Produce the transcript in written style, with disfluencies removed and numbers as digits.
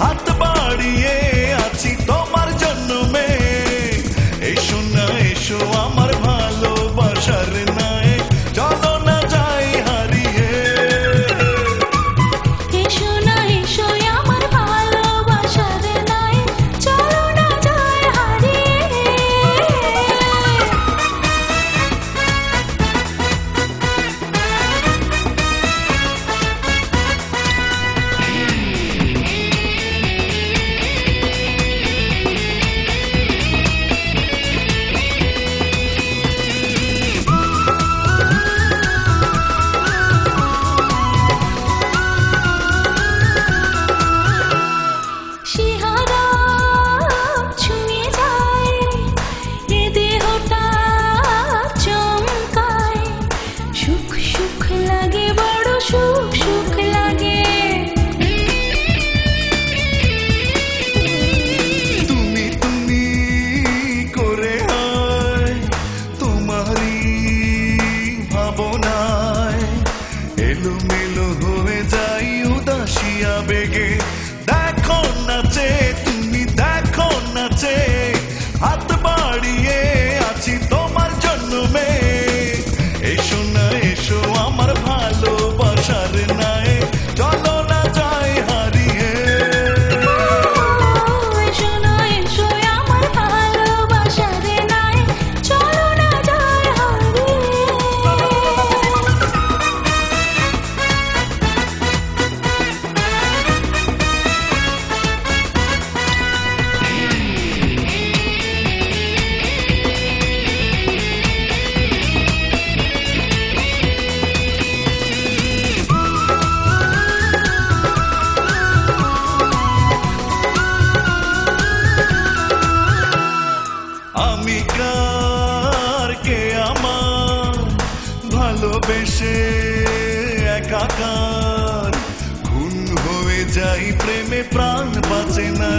হাত বাড়িয়ে আছি তোমার জন্য মেয়ে। এসো না এসো আমার ভালোবাসার নায়ে, চলো না যাই হারিয়ে। এসো না এসো আমার ভালোবাসার নায়ে, চলো না যাই হারিয়ে। শিহরণ ছুঁয়ে যায় এ দেহটা, চমকায় সুখ সুখ লাগে, বড় সুখ সুখ লাগে। তুমি তুমি করে হয় তোমারই ভাবনায়, এলোমেলো হয়ে যাই উদাসী আবেগে। দেখো নাচে তুমি দেখো নাচে, হাত বাড়িয়ে আছি তোমার জন্য মেয়ে। এসো না এসো আমার ভালোবাসার নায়ে, চলো না যাই হারিয়ে। এসো না এসো আমার ভালোবাসার নায়ে, চলো না যাই হারিয়ে। আমি কার কে আমার ভালোবেসে একাকার, খুন হয়ে যাই প্রেমে প্রাণ বাঁচে না